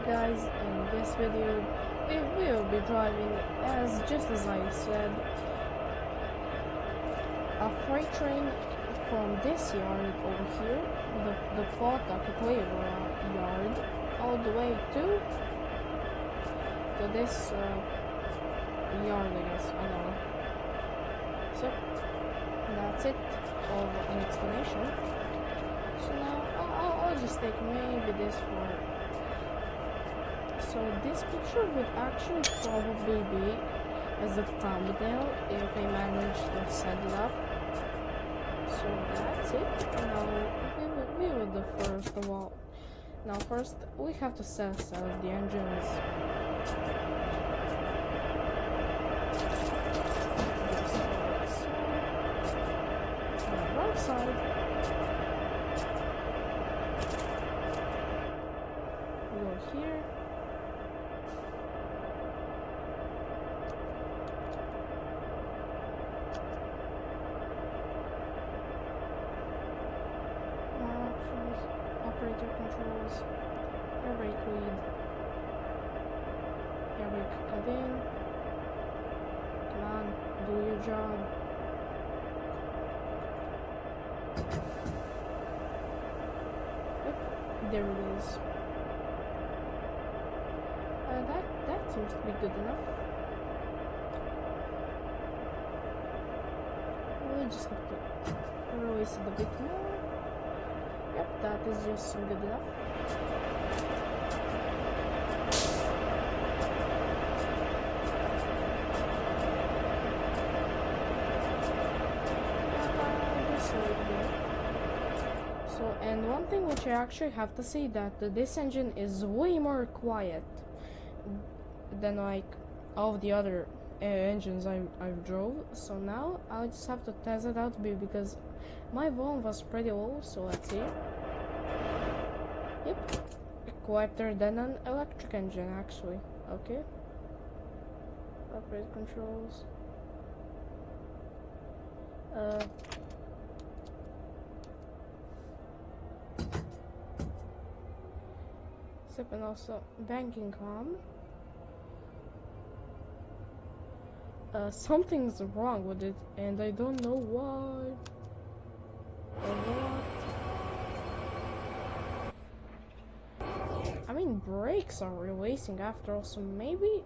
guys, in this video we will be driving, just as I said, a freight train from this yard over here, the Potato yard, all the way to this yard, I guess. I don't know. So that's it of an explanation. So now I'll just take maybe this for. So this picture would actually probably be as a thumbnail if I manage to set it up. So that's it. Now we will the first of all. Now first we have to set aside the engines. On the right side. Go here. Operator controls, air brake lead, air brake cut in. Come on, do your job. Yep, there it is. That seems to be good enough. We just have to release it a bit more. Yep, that is just good enough. So, and one thing which I actually have to say that this engine is way more quiet than like all of the other engines I've drove. So now I'll just have to test it out because my volume was pretty low, so let's see. Yep, quieter than an electric engine actually. Okay. Operate controls. Except and also banking com. Something's wrong with it, and I don't know why. I mean, brakes are releasing after all, so maybe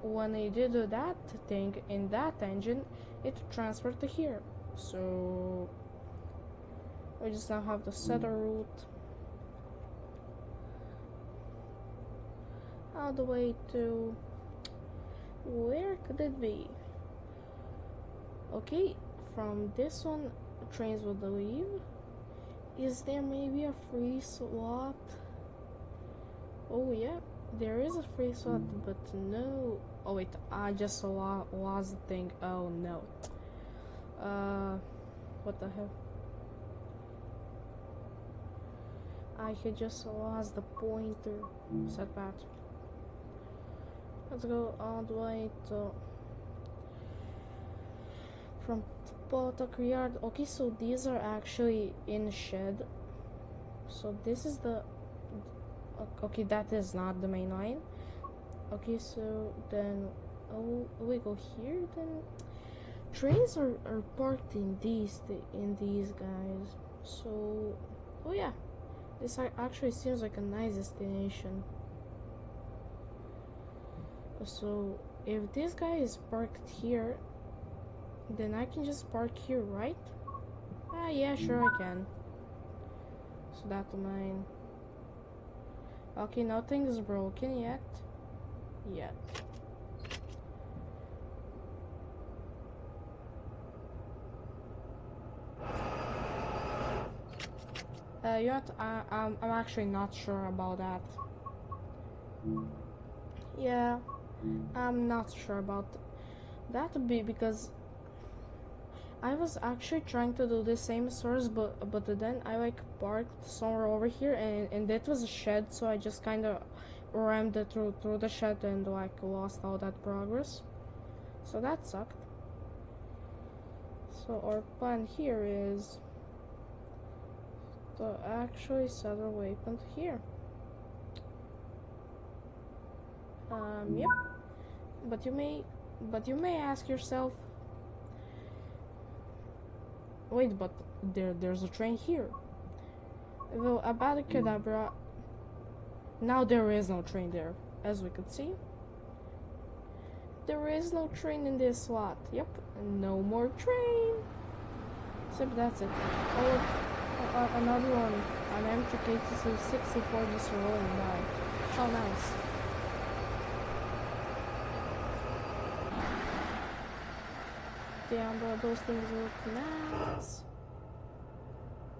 when I did that thing in that engine, it transferred to here. So we just now have to set a route all the way to where could it be? Okay, from this one trains will leave. Is there maybe a free slot? Oh yeah, there is a free slot, but no. Oh wait, I just lost the thing. Oh no. What the hell? I had just lost the pointer. Set that. Let's go all the way to from Potato yard. Okay, so these are actually in shed. So this is the okay, that is not the main line. Okay, so then we go here. Then trains are parked in these guys. So oh yeah, this actually seems like a nice destination. So if this guy is parked here, then I can just park here, right? Ah, yeah, sure I can. So that's mine. Okay, nothing is broken yet. You know what? I'm actually not sure about that. Yeah, I'm not sure about that because I was actually trying to do the same source, but then I like parked somewhere over here, and that was a shed, so I just kind of rammed it through the shed and like lost all that progress. So that sucked. So our plan here is to actually set our waypoint here. Yep. But you may ask yourself, wait, but there's a train here. Well, Abadacadabra. Now there is no train there, as we could see. There is no train in this slot. Yep, no more train. Except that's it. Oh, another one. An MTK-64 just rolling by. How nice. Damn, bro, those things look nice.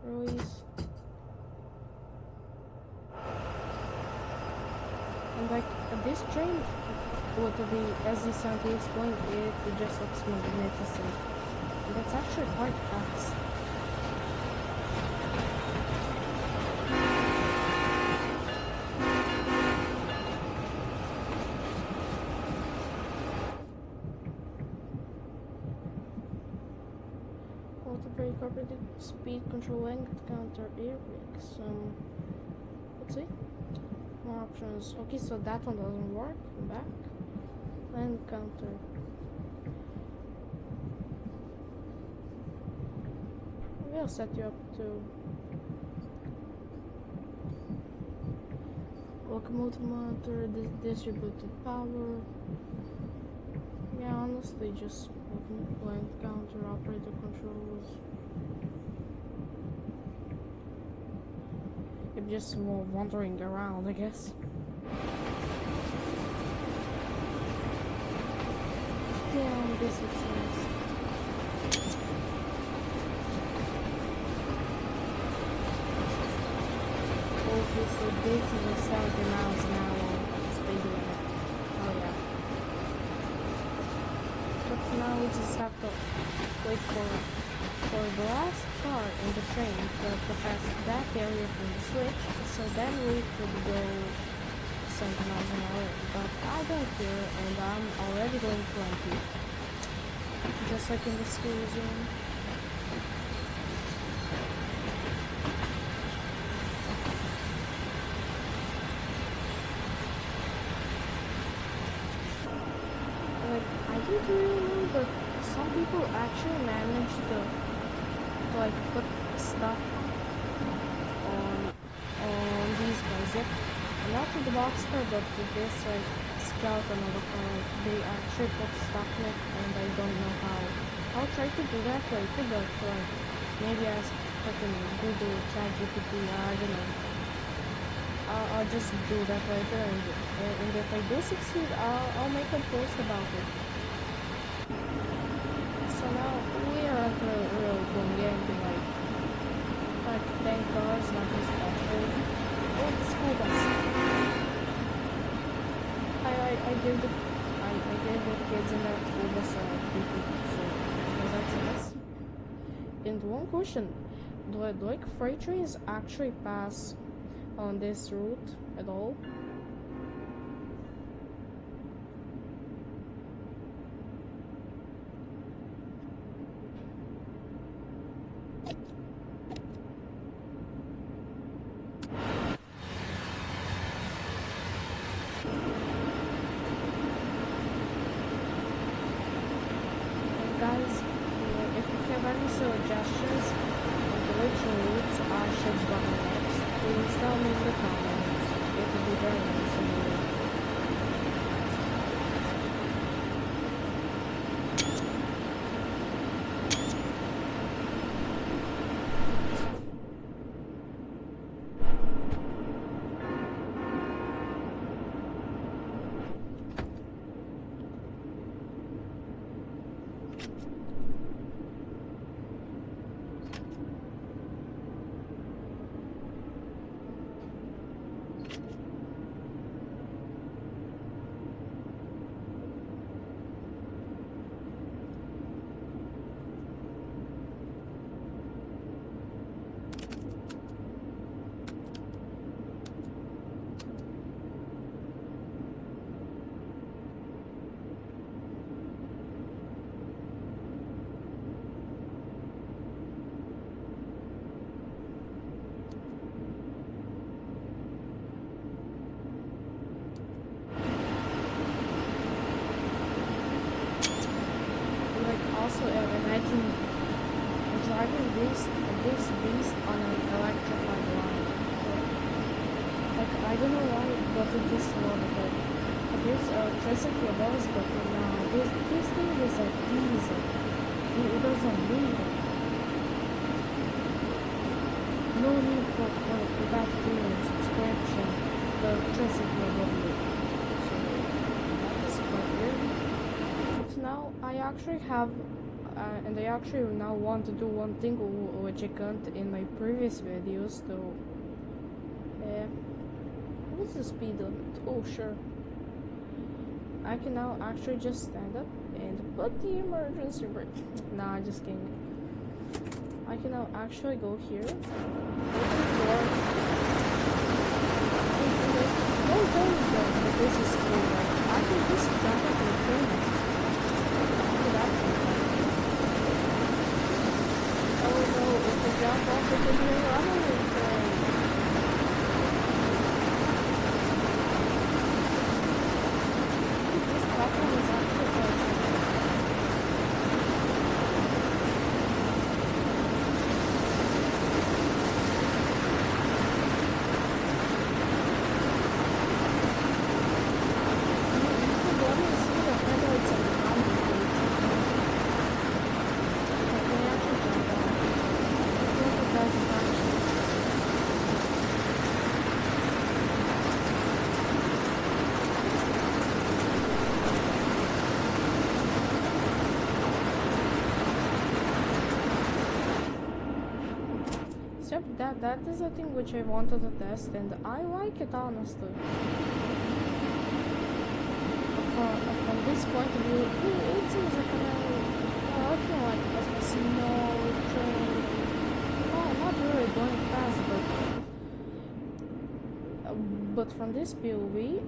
Ruiz. And like, this train, with the SD70ace going, it just looks magnificent. And that's actually quite fast. Brake operated speed control and counter air brakes. Let's see. More options. Okay, so that one doesn't work. Back. And counter. We'll set you up to locomotive monitor, distributed power. Yeah, honestly, just blend counter operator controls. I'm just more wandering around, I guess. Yeah, this looks nice. Obviously, this is a 70 miles an hour speed limit. Oh yeah. But now we just have to wait for the last car in the train to pass that area from the switch, so then we could go 70 miles an hour. But I don't care, and I'm already going 20. Just like in the school zone. I don't really know, but some people actually manage to like put stuff on these guys. Yep, not to the boxcar, but to this like skeleton of the car. They actually put stuff in it, and I don't know how. I'll try to do that later, but like maybe ask fucking Google, ChatGPT. I don't know. I'll just do that later, and if I do succeed, I'll make a post about it. So now we are at the real Gongeng, like 10 cars, nothing special. Oh, the school bus. I gave the kids in that school bus people, so that's nice. And one question, do like freight trains actually pass on this route at all? And guys, if you have any suggestions on which routes I should go next, please tell me in the comments. It would be very nice of you. also imagine driving this beast on an electrified line. So, like I don't know why, but it just love it. There's electricity above us, but now this thing is a diesel. It doesn't need it. No need for that subscription. The electricity above you. So that is quite weird. So now I actually have, and I actually now want to do one thing which I can't in my previous videos. So, what's the speed limit? Oh sure. I can now actually just stand up and put the emergency brake. Nah, just kidding. I can now actually go here. Open the door. Don't tell me that this is cool. Like, I can just jump up the train. That's oh no, if I jump off the train, I'm on the train. Yep, that is a thing which I wanted to test, and I like it honestly. From this point of view, it seems like I feel like a small train. Oh, not really going fast, but from this POV, it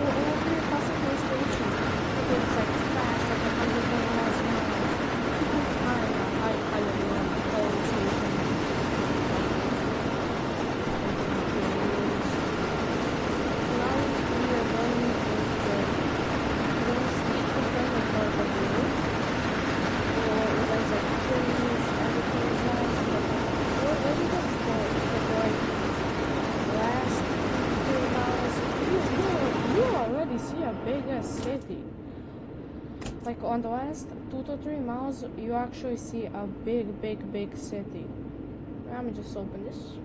will be passing to a station. It's like fast, like 120 miles an hour. City. Like on the last 2 to 3 miles, you actually see a big city. Let me just open this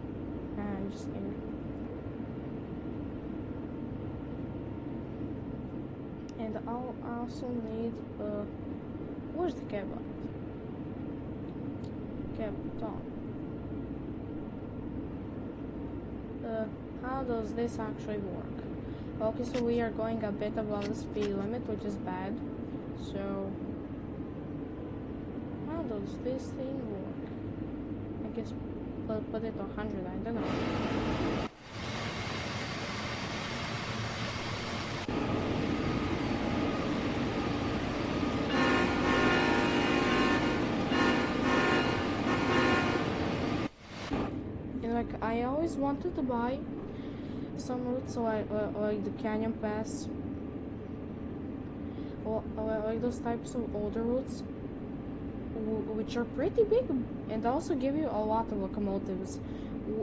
and just in. And I'll also need where's the cab at? Cab down. How does this actually work? Okay, so we are going a bit above the speed limit, which is bad. So, how does this thing work? I guess put it to 100, I don't know. And like, I always wanted to buy some routes like the Canyon Pass, or like those types of older routes, which are pretty big and also give you a lot of locomotives,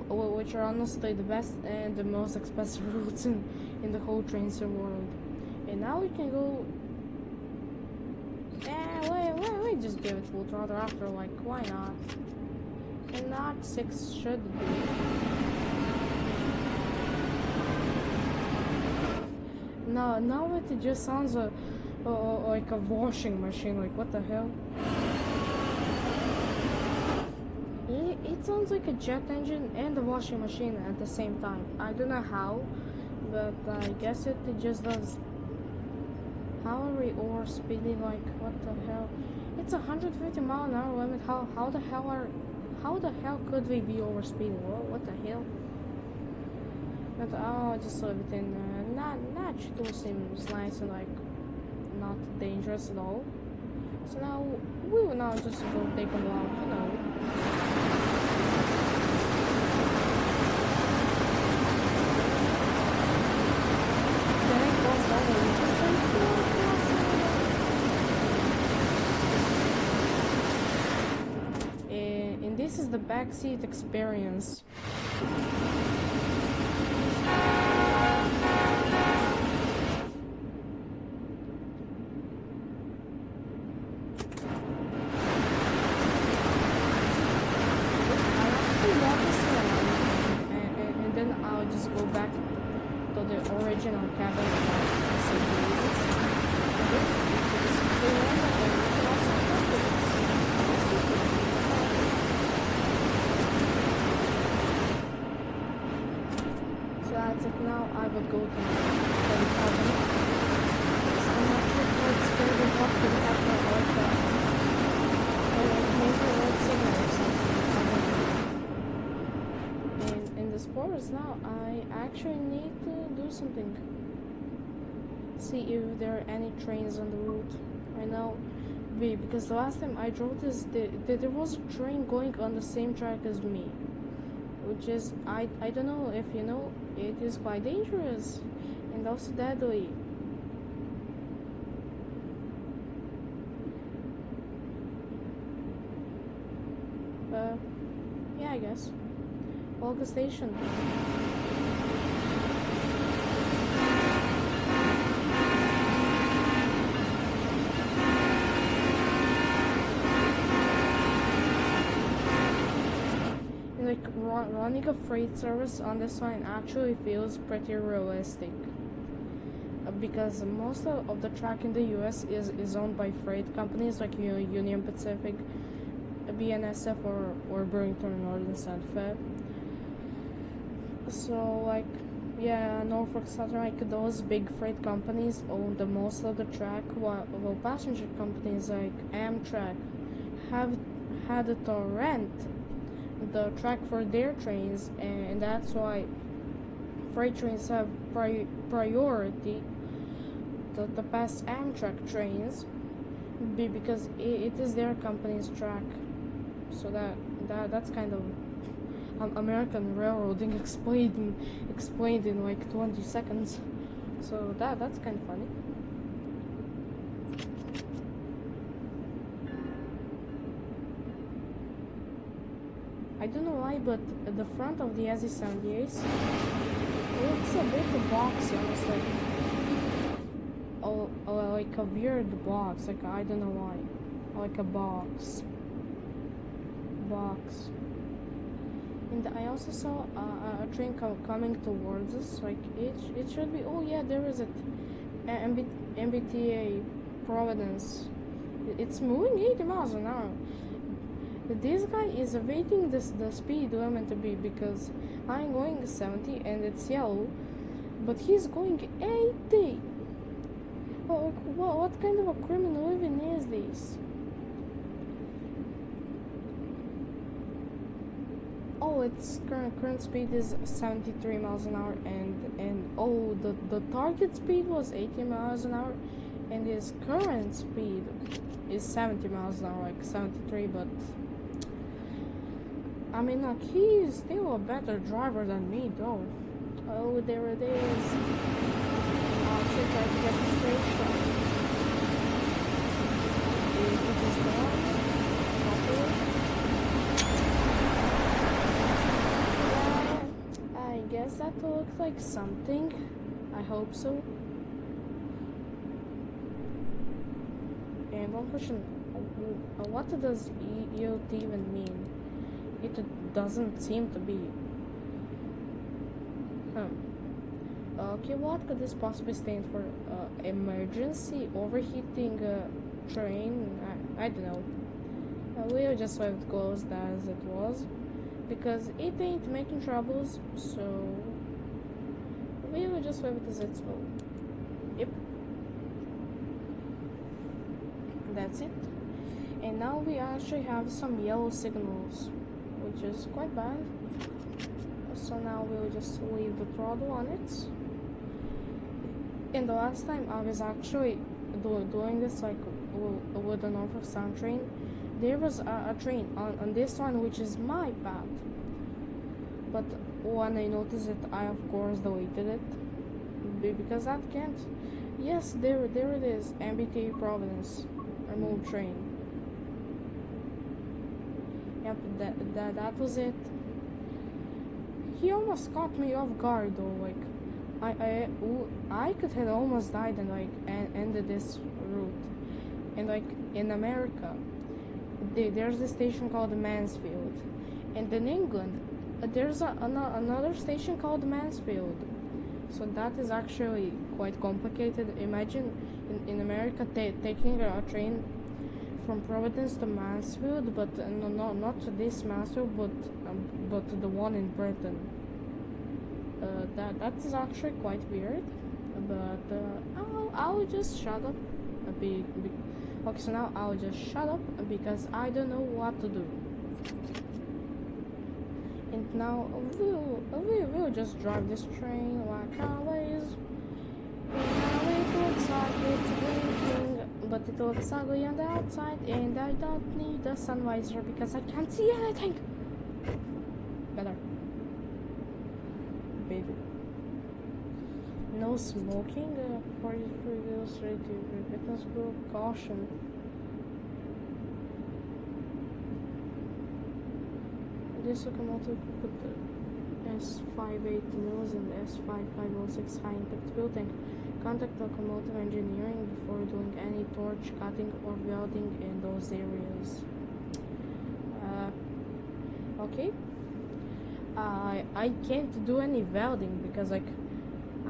which are honestly the best and the most expensive routes in the whole trains world. And now we can go. Wait, just give it full throttle after, like, why not? And not 6 should be. Now it just sounds like a washing machine. Like, what the hell? It sounds like a jet engine and a washing machine at the same time. I don't know how, but I guess it just does. How are we overspeeding? Like, what the hell? It's 150 mile an hour limit. How the hell could we be overspeeding? What the hell? But I'll just leave it in. Not too seems nice and like not dangerous at all. So now we will now just go take a walk, you know. Then it goes over. We just the backseat experience. And then I'll just go back to the original cabin so that's it. Now I would go to the cabin. So I'm not sure what's going to be up to the cabin or maybe road signal or something. In the sports now, I actually need to do something. See if there are any trains on the route. I know, because the last time I drove this, there was a train going on the same track as me, which is, I don't know if you know, it is quite dangerous and also deadly. Yeah, I guess. Volga Station. Like, running a freight service on this line actually feels pretty realistic. Because most of the track in the US is owned by freight companies like Union Pacific, BNSF, or Burlington Northern Santa Fe. So, like, yeah, Norfolk Southern, like, those big freight companies own the most of the track, while passenger companies like Amtrak have had to rent the track for their trains, and that's why freight trains have priority to pass Amtrak trains, because it is their company's track. So that's kind of American railroading explained in like 20 seconds. So that's kind of funny. I don't know why, but the front of the SD70ace looks a bit boxy, honestly. Like a weird box. Like, I don't know why. Like a box. And I also saw a train coming towards us. Like, it should be. Oh yeah, there is it. MBTA Providence. It's moving 80 miles an hour. This guy is evading the speed limit to be, because I'm going 70 and it's yellow, but he's going 80. Well, what kind of a criminal even is this? Oh, its current speed is 73 miles an hour, and oh, the target speed was 80 miles an hour, and his current speed is 70 miles an hour, like 73, but I mean, like, he's still a better driver than me, though. Oh, there it is. I should try to get the straight shot. It is gone. I guess that looks like something. I hope so. And one question: what does yield even mean? It doesn't seem to be. Okay, what could this possibly stand for? Emergency overheating train? I don't know. We'll just leave it closed as it was, because it ain't making troubles, so we will just leave it as it's will. Yep. That's it. And now we actually have some yellow signals, which is quite bad. So now we'll just leave the throttle on it. And the last time I was actually doing this, like, with the Norfolk Southern train, there was a train on this one, which is my path. But when I noticed it, I of course deleted it, because that can't. Yes, there it is. MBTA Providence, remove train. Yep, that was it. He almost caught me off guard though. Like, I could have almost died and like ended this route. And like in America, there's a station called Mansfield, and in England, there's another station called Mansfield. So that is actually quite complicated. Imagine in America taking a train from Providence to Mansfield, but not to this Mansfield, but to the one in Britain. That is actually quite weird. But I'll just shut up. Okay, so now I'll just shut up because I don't know what to do. And now we'll just drive this train like always. And now it looks like it's blinking, but it looks ugly on the outside, and I don't need a sun visor because I can't see anything. Better. Baby. No smoking. 43 wheels ready to witness group caution. This locomotive could put the S58 nose and S5506 high impact fuel tank. Contact locomotive engineering before doing any torch cutting or welding in those areas. Okay. I can't do any welding because like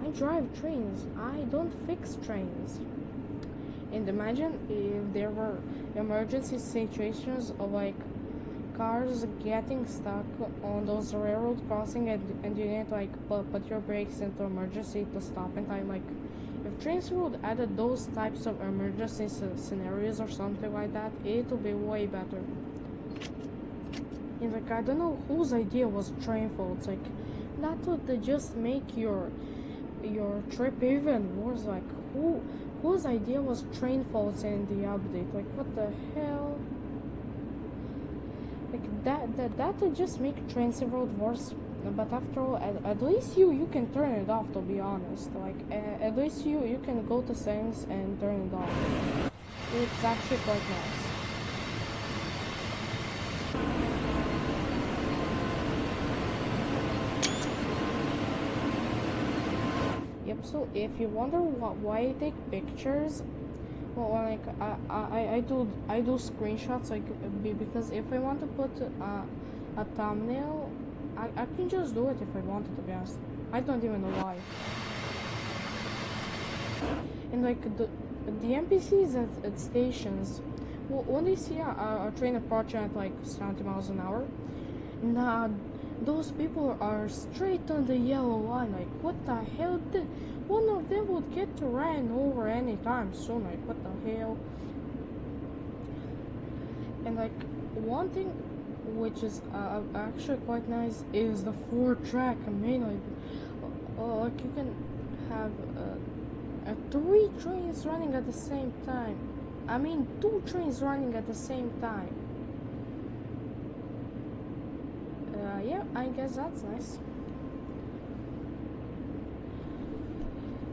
I drive trains. I don't fix trains. And imagine if there were emergency situations of like cars getting stuck on those railroad crossing and you need to like put your brakes into emergency to stop in time. Like if trains would add those types of emergency scenarios or something like that, it would be way better. And like I don't know whose idea was train faults. Like that would just make your trip even worse. Like whose idea was train faults in the update? Like what the hell? Like that would just make transit road worse. But after all, at least you can turn it off, to be honest. Like at least you can go to settings and turn it off. It's actually quite nice. Yep, so if you wonder why I take pictures, well, like I do screenshots, like because if I want to put a thumbnail, I can just do it if I wanted, to be honest. I don't even know why. And like the NPCs at stations, well, when they see a train approaching at like 70 miles an hour, nah, those people are straight on the yellow line. Like what the hell? One of them would get ran over anytime soon. Like what the hell? And like one thing which is actually quite nice is the 4-track main. Like you can have 3 trains running at the same time. I mean 2 trains running at the same time. Yeah, I guess that's nice.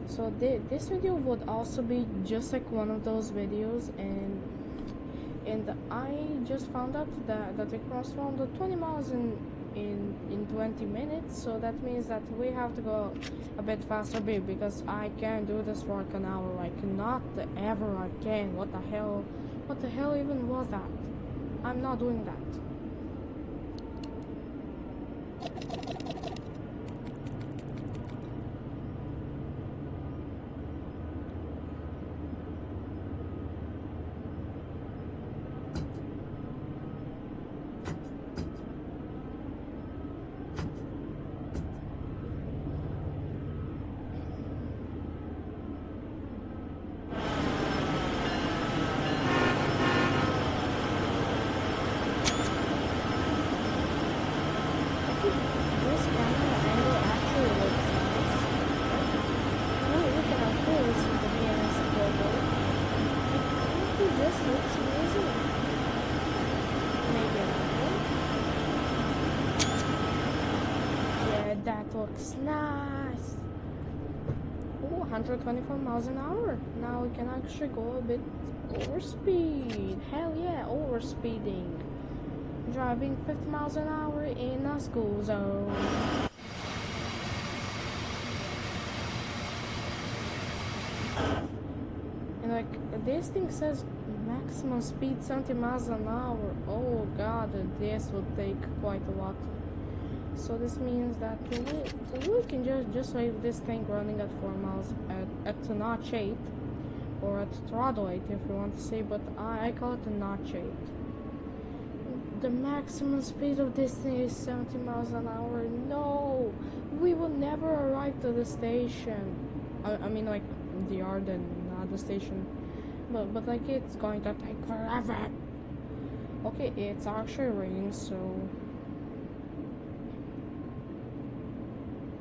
So this video would also be just like one of those videos, and I just found out that we crossed around the 20 miles in 20 minutes, so that means that we have to go a bit faster because I can't do this for like an hour. Like not ever again. What the hell even was that? I'm not doing that. That looks nice. Ooh, 124 miles an hour. Now we can actually go a bit over speed. Hell yeah, over speeding. driving 50 miles an hour in a school zone. And like this thing says maximum speed 70 miles an hour. Oh god, this would take quite a lot. So this means that we can just leave this thing running at 4 miles at notch 8, or at throttle 8 if you want to say, but I call it a notch 8. The maximum speed of this thing is 70 miles an hour. No, we will never arrive to the station. I mean like the yard and not the station, but like it's going to take forever. Okay, it's actually raining, so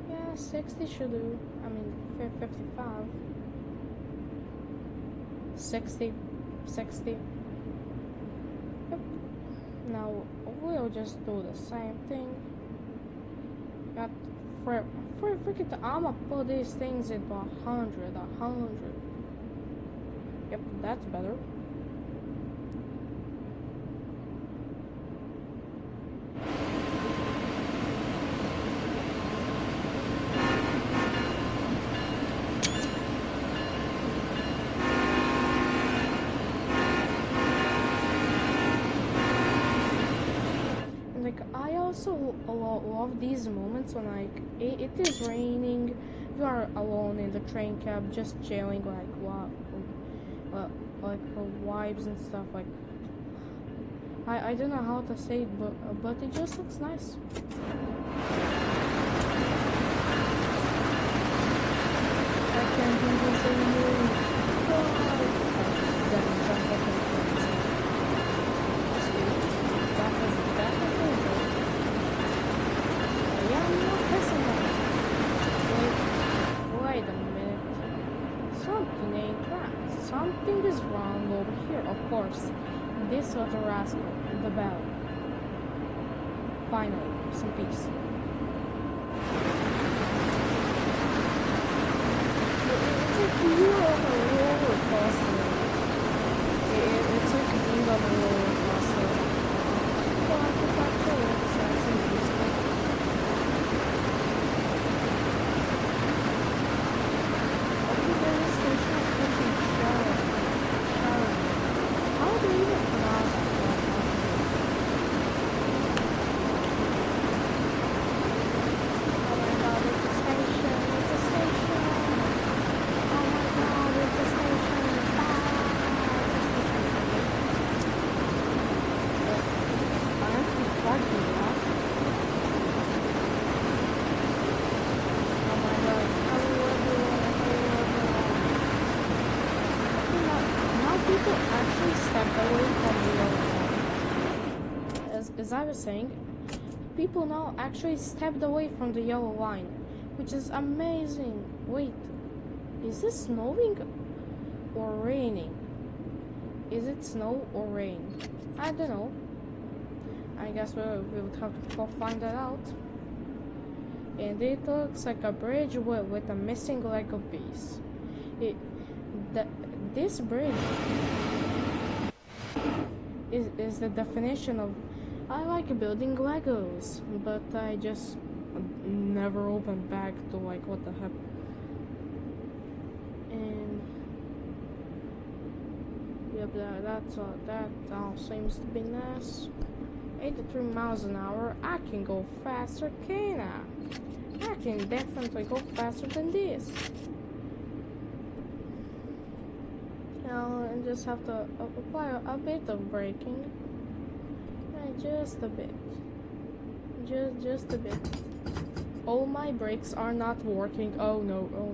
yeah, 60 should do. I mean 55, 60. Yep. Now we'll just do the same thing. Got for freaking I'ma put these things into 100. Yep, that's better. I also love these moments when like it is raining, you are alone in the train cab, just chilling, like vibes and stuff. Like I don't know how to say it, but it just looks nice. I can't do this anymore. Wait a minute. Something ain't right. Something is wrong over here. Of course. This little rascal. The bell. Finally, some peace. It's like you're on a roller coaster. It's like being on a roller coaster. Well, I could actually understand some peaceful. As I was saying, people now actually stepped away from the yellow line, which is amazing. Wait, is this snowing or raining? Is it snow or rain? I don't know. I guess we would have to find that out. And it looks like a bridge with a missing Lego piece. This bridge is the definition of I like building Legos, but I just never opened back to like what the heck. And yep, that all seems to be nice. 83 miles an hour. I can go faster, can I? I can definitely go faster than this. Now I just have to apply a bit of braking. Just a bit. Just a bit. Oh, my brakes are not working. Oh no, oh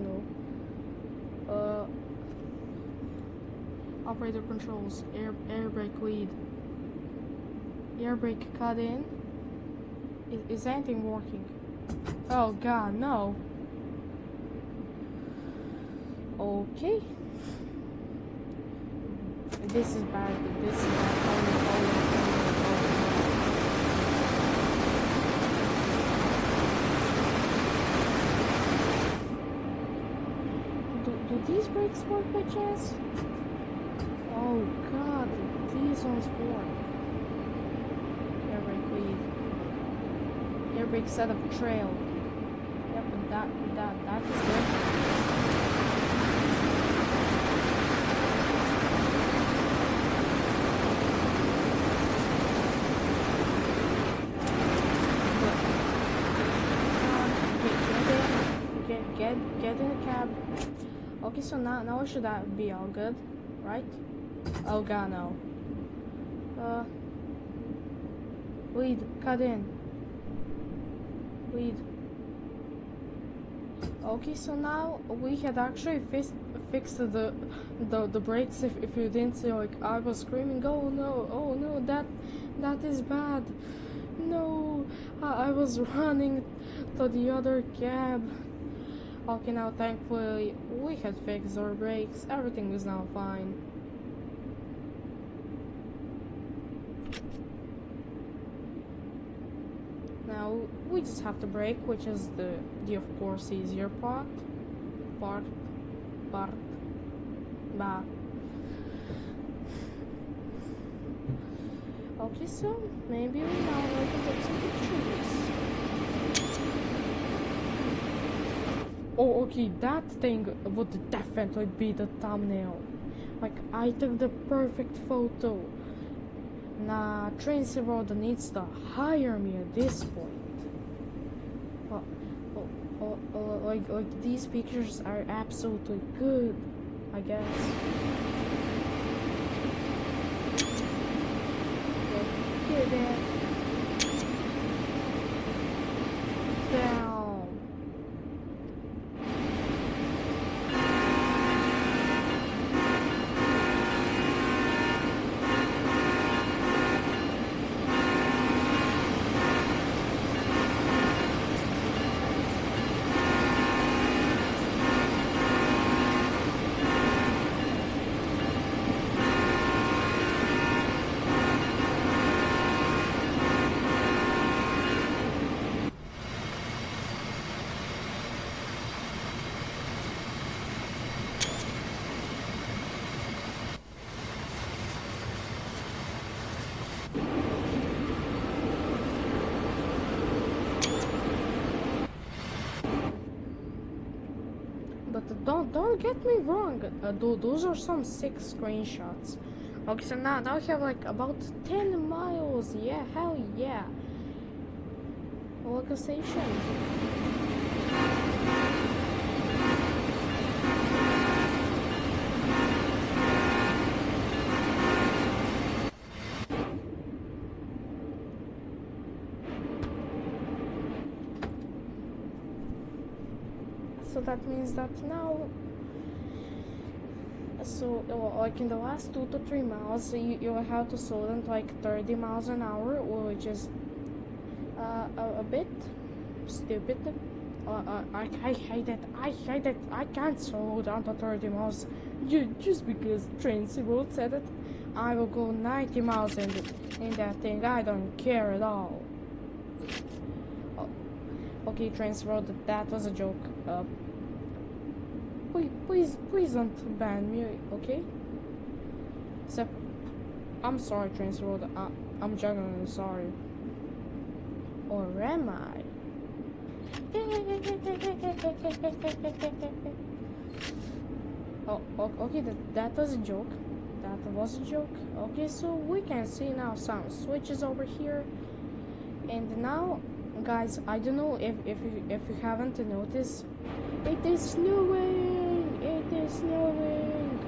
no. Operator controls. Air brake lead. Air brake cut in. Is anything working? Oh god, no. Okay. This is bad. This is bad. Do these brakes work by chance? Oh god, these ones work. Air brake brake set of trail. Yep, that is good. Get in the cab. Okay, so now should that be all good, right? Oh god, no. Lead, cut in. Lead. Okay, so now we had actually fixed the brakes. If you didn't see, like, I was screaming, oh no, that is bad. No, I was running to the other cab. Okay, now thankfully we had fixed our brakes. Everything is now fine. Now we just have to brake, which is the of course easier part. Okay, so maybe now we can take some pictures. Oh, okay, that thing would definitely be the thumbnail. Like, I took the perfect photo. Nah, Tracy Road needs to hire me at this point. Like these pictures are absolutely good, I guess. Here, Dad. Down. But don't get me wrong. Those are some sick screenshots. Okay, so now we have like about 10 miles. Yeah, hell yeah. Local station. So that means that now, so like in the last 2 to 3 miles, you will have to slow down to like 30 miles an hour, which is a bit stupid. I hate it. I hate it. I can't slow down to 30 miles just because Tracy Road said it. I will go 90 miles in that thing. I don't care at all. Okay, Tracy Road, that was a joke. Please don't ban me, okay? Except, I'm sorry, Tracy Road. I'm genuinely sorry. Or am I? Oh, okay, that was a joke. That was a joke. Okay, so we can see now some switches over here. And now, guys, I don't know if you haven't noticed, it is snowing. It is snowing.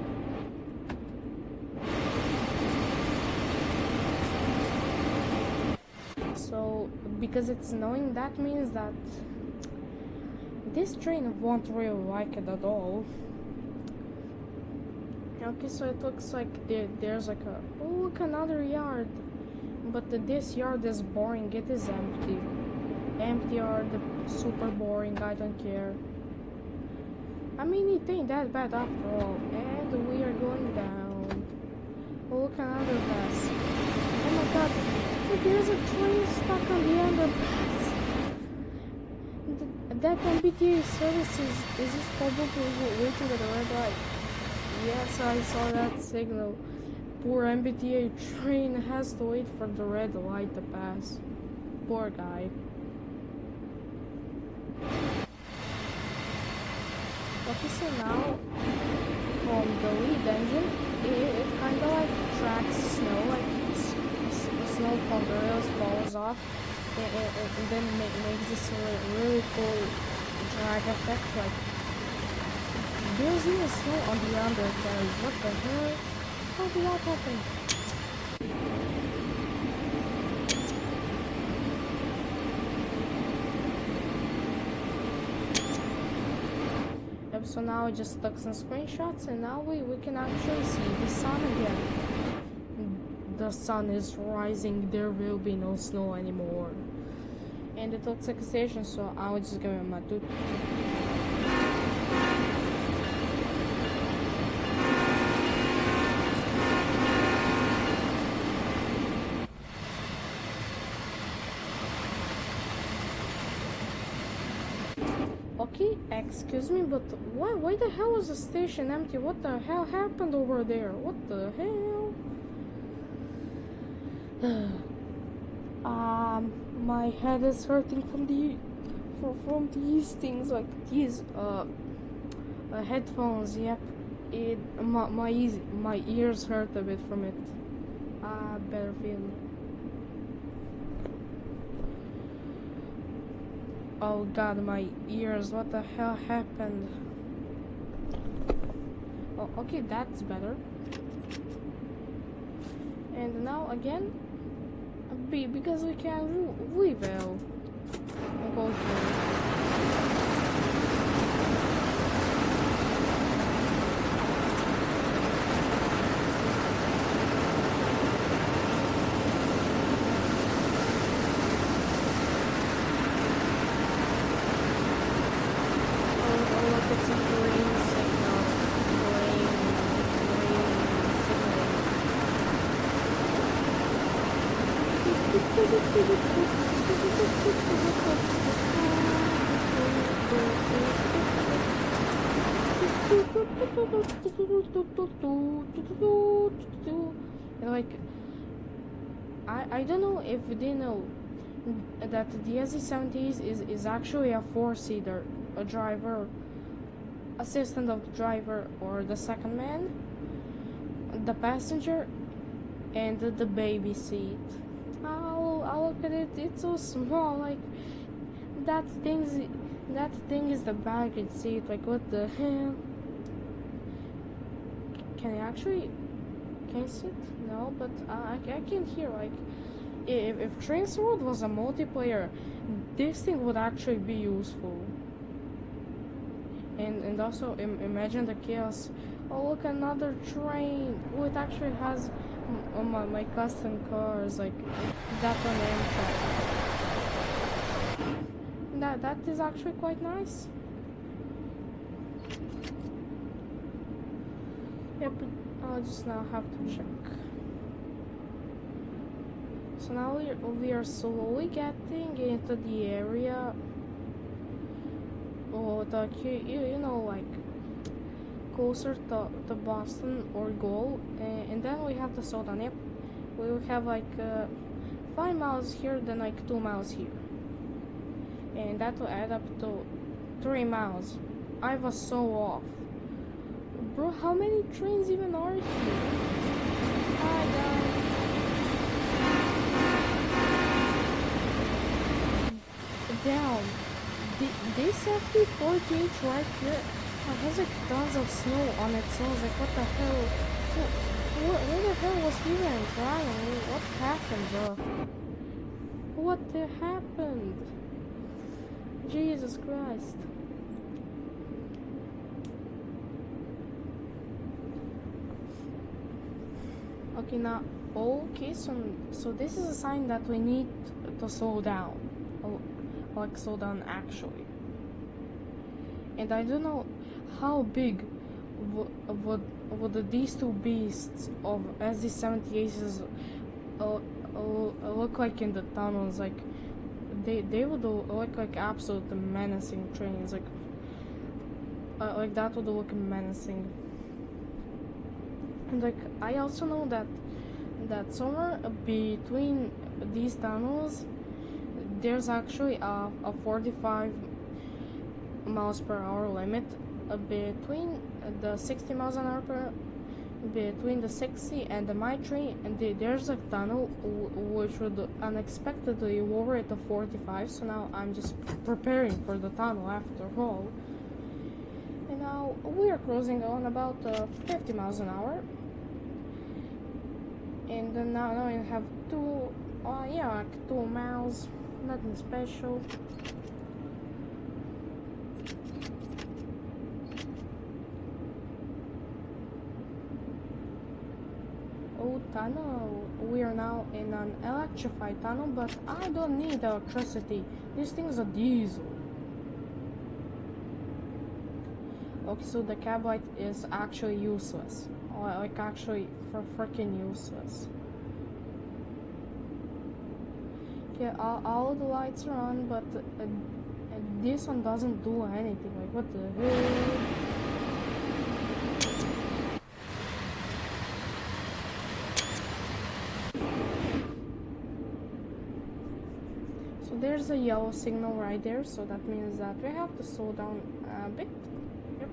So because it's snowing, that means that this train won't really like it at all. Okay, so it looks like there's like a, oh look, another yard, but this yard is boring. It is empty. Empty yard, super boring. I don't care. I mean, it ain't that bad after all. And we are going down. Oh, look, another pass. Oh my god, look, there's a train stuck on the underpass. That MBTA services is just probably waiting at the red light. Yes, I saw that signal. Poor MBTA train has to wait for the red light to pass. Poor guy. Okay, so now from the lead engine, it kind of like tracks snow, like snow from the rails falls off, and then makes this really cool drag effect. Like there's even snow on the undercarriage. What the hell? How did that happen? So now I just took some screenshots, and now we can actually see the sun again. The sun is rising, there will be no snow anymore. And it looks like a station, so I will just give him a toot. Okay, excuse me, but why the hell was the station empty? What the hell happened over there? What the hell? My head is hurting from these things, like these headphones. Yep, my ears hurt a bit from it. Better feel. Oh god, my ears, what the hell happened? Oh, okay, that's better. And now again, because we can we will go here. And like, I don't know if they know that the SD70ace is actually a four-seater, a driver, assistant of the driver, or the second man, the passenger, and the baby seat. I'll look at it. It's so small. Like that thing is the baggage seat. Like what the hell? Can I actually? Can I sit? No, but I can hear. Like if Trains World was a multiplayer, this thing would actually be useful. And also imagine the chaos. Oh look, another train. Oh, it actually has my custom cars, like that on Amtrak. That is actually quite nice. Yep, I'll just now have to check. So now we are slowly getting into the area. Oh, you know, like closer to Boston or Goal, and then we have the Soda. Yep, we will have like 5 miles here, then like 2 miles here, and that will add up to 3 miles. I was so off, bro. How many trains even are here? Hi guys. Down. This FD48 right here has like tons of snow on it, so I was like, what the hell? Where the hell was he even driving? What happened, bro? What happened? Jesus Christ. Okay, now, okay, so this is a sign that we need to slow down. Like slow down actually. And I don't know how big would these two beasts of SD70aces look like in the tunnels. Like they would look like absolute menacing trains. Like that would look menacing. And like I also know that somewhere between these tunnels there's actually a 45 miles per hour limit, between the 60 miles an hour per between the 60 and my train, and there's a tunnel which would unexpectedly lower it to 45. So now I'm just preparing for the tunnel after all. And now we are cruising on about 50 miles an hour. And then now I have like 2 miles, nothing special. Oh, tunnel. We are now in an electrified tunnel, but I don't need electricity. This thing's a diesel. Okay, so the cab light is actually useless. Like actually freaking useless. Okay, all the lights are on, but this one doesn't do anything. Like, what the hell? So there's a yellow signal right there, so that means that we have to slow down a bit. Yep.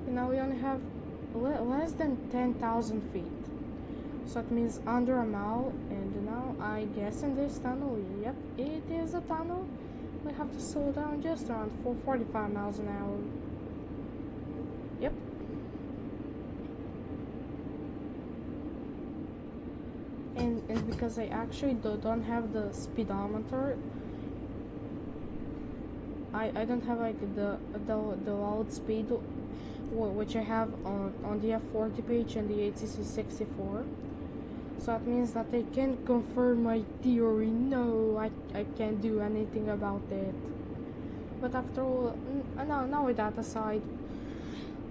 And now we only have less than 10,000 feet. So that means under a mile, and now I guess in this tunnel, yep, it is a tunnel. We have to slow down just around 45 miles an hour. Yep. And because I actually don't have the speedometer, I don't have like the loud speed which I have on the F40 page and the HCC64. So that means that I can't confirm my theory. No, I can't do anything about it. But after all, now with that aside,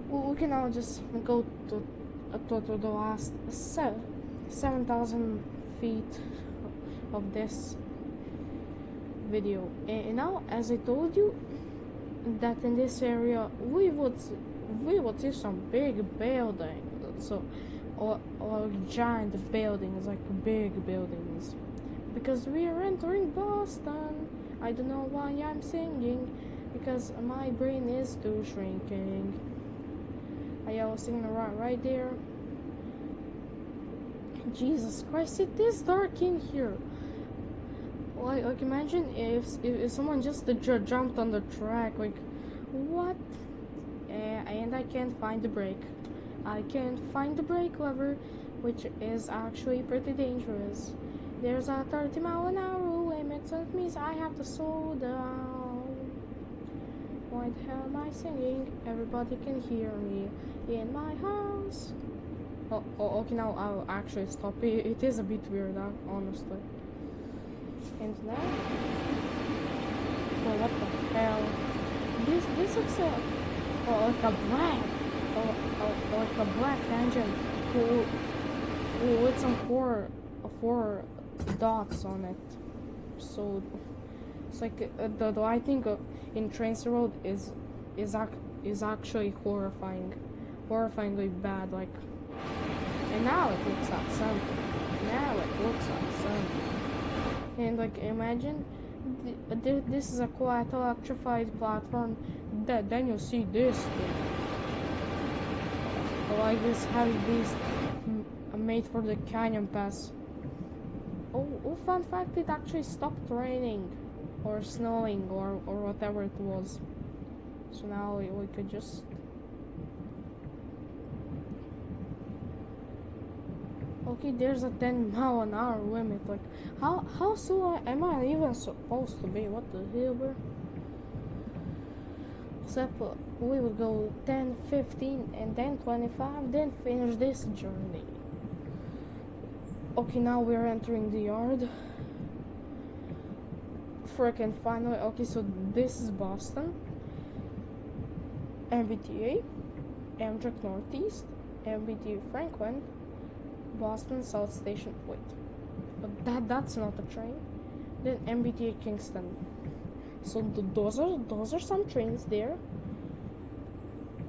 we can now just go to the last 7,000 feet of this video. And now, as I told you, that in this area we would see some big buildings. So or giant buildings, like big buildings, because we are entering Boston. I don't know why I'm singing, because my brain is still shrinking. I was singing right there. Jesus Christ, it is dark in here. Like imagine if someone just jumped on the track, like, what? And I can't find the brake. I can't find the brake lever, which is actually pretty dangerous. There's a 30 mile an hour limit, so it means I have to slow down. Why the hell am I singing? Everybody can hear me in my house. Oh, okay, now I'll actually stop. It is a bit weird, honestly. And now, oh, what the hell? This looks like a black engine with some four dots on it. So it's like the lighting in Trains Road is actually horrifyingly bad. Like, and now it looks like something. And like, imagine this is a quite electrified platform. Then you see this thing, like this heavy beast made for the canyon pass. Oh, fun fact, it actually stopped raining or snowing or whatever it was. So now we could just okay, there's a 10 mile an hour limit. Like, how slow am I even supposed to be? What the hell, bro? Except we would go 10, 15, and then 25, then finish this journey. Okay, now we're entering the yard. Freaking finally. Okay, so this is Boston. MBTA, Amtrak Northeast, MBTA Franklin, Boston South Station. Wait, but that's not a train. Then MBTA Kingston. So those are some trains there.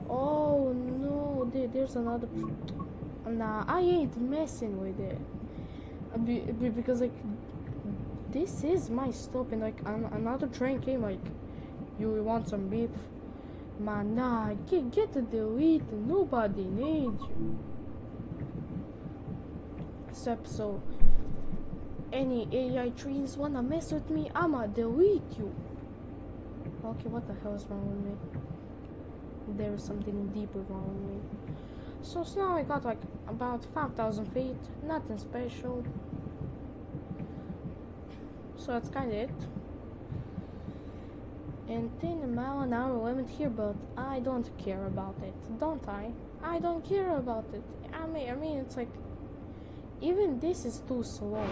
Oh no, there's another. Nah, I ain't messing with it. Because like, this is my stop, and like another train came. Like, you want some beef? Man, nah, get the delete. Nobody needs you. Except so, any AI trees wanna mess with me, I'ma delete you. Okay, what the hell is wrong with me? There is something deeper wrong with me. So now I got like about 5,000 feet, nothing special. So that's kinda it. And 10-mile-an-hour limit here, but I don't care about it, don't I? I don't care about it. I mean, it's like, even this is too slow.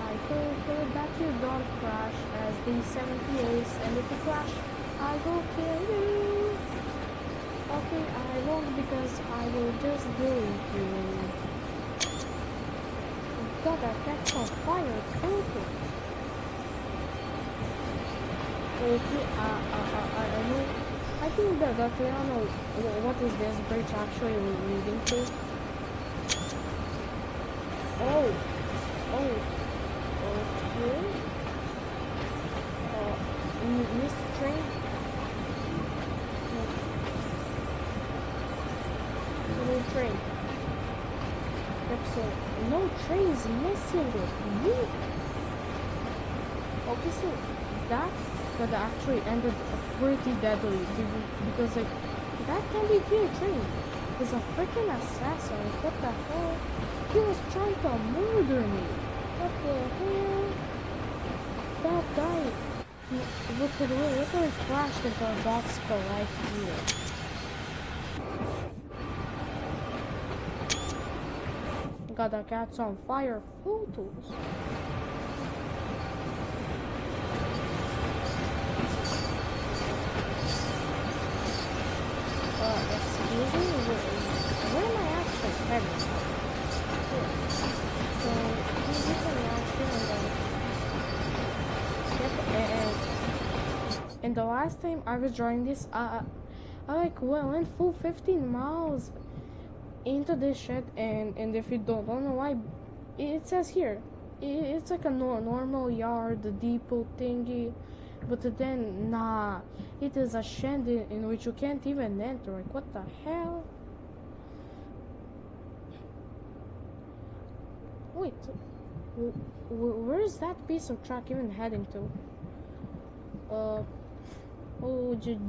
I hope that you don't crash as SD70ace, and if you crash, I will kill you. Okay, I won't because I will just delete you. God, that cat's on fire, perfect. Okay, I know. I think that I don't know what is this bridge actually leading to. Oh, okay. Missed the train. No train. Yep, so no trains missing it. Okay, so that actually ended pretty deadly because like that can be a train. He's a freaking assassin. What the hell? He was trying to murder me. What the hell? That guy literally crashed into a box right here. Got the cats on fire photos. Excuse me, where am I actually heading? So, you can actually and the last time I was drawing this, I like went full 15 miles into this shed, and if you don't know why, it says here, it's like a normal yard depot thingy, but then nah, it is a shed in which you can't even enter. Like, what the hell? Wait, where's that piece of track even heading to? Oh,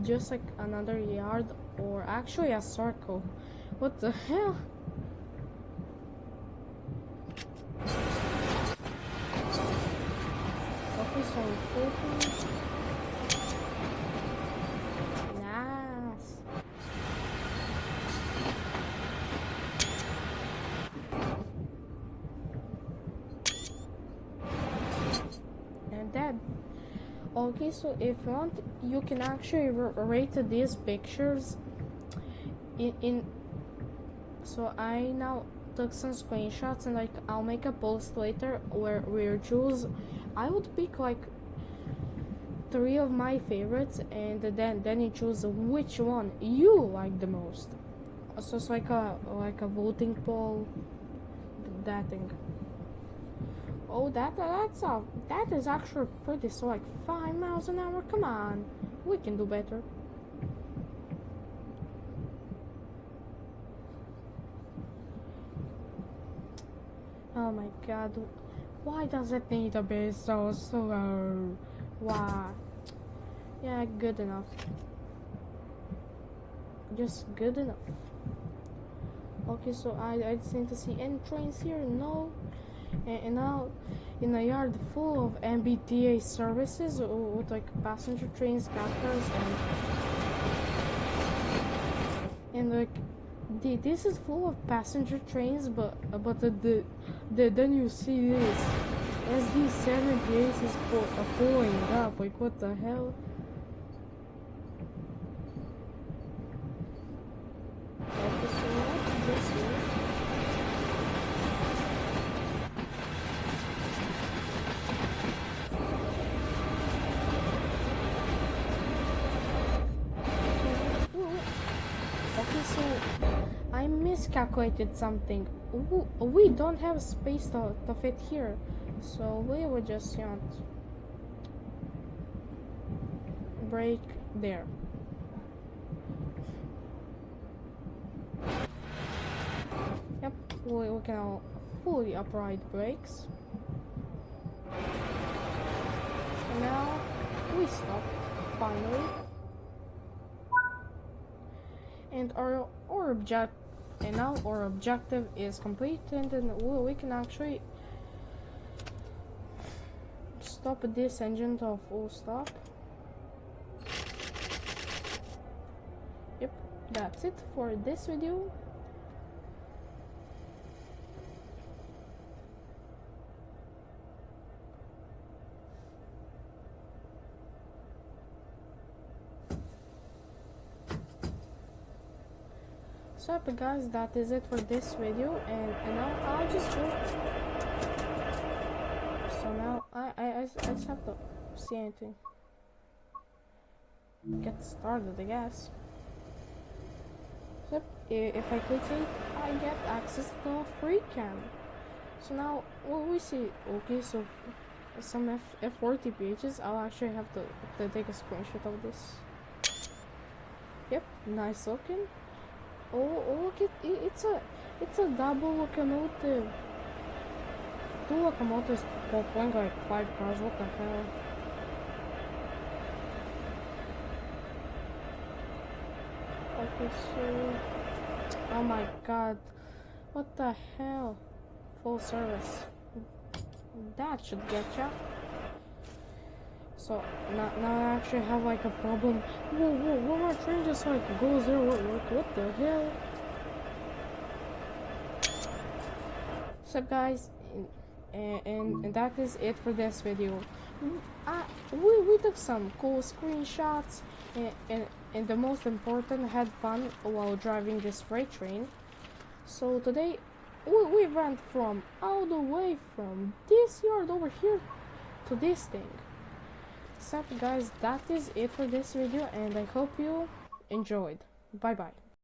just like another yard, or actually a circle. What the hell? Okay, so focus. Nice. And that. Okay, so if you want, you can actually rate these pictures in so I now took some screenshots, and like I'll make a post later where we choose. I would pick like 3 of my favorites, and then you choose which one you like the most. So it's like a voting poll, that thing. Oh, that is actually pretty. So like 5 miles an hour. Come on, we can do better. Oh my god, why does it need to be so slow? Why? Yeah, good enough. Just good enough. Okay, so I just need to see any trains here. No. And now in a yard full of MBTA services with like passenger trains, cars, and like this is full of passenger trains, but then you see this SD70ace is pulling up. Like, what the hell? Okay, so what's this here? Okay, so I miscalculated something. We don't have space to fit here, so we would just, brake there. Yep, we can now fully upright brakes. And now we stop finally. And our objective is completed, and we can actually stop this engine to full stop. Yep, that's it for this video. So guys, that is it for this video, and now I'll just go. So now I just have to see anything. Get started, I guess. So if I click it, I get access to a free cam. So now what we see, okay, so some F40 pages. I'll actually have to take a screenshot of this. Yep, nice looking. Oh, look, it's a double locomotive. Two locomotives pulling like 5 cars. What the hell? Okay, so oh my god, what the hell? Full service. That should get ya. So now I actually have like a problem. Whoa, my train just like goes there. What the hell? So guys, and that is it for this video. We took some cool screenshots, and the most important, had fun while driving this freight train. So today we went from all the way from this yard over here to this thing. So guys, that is it for this video, and I hope you enjoyed. Bye bye.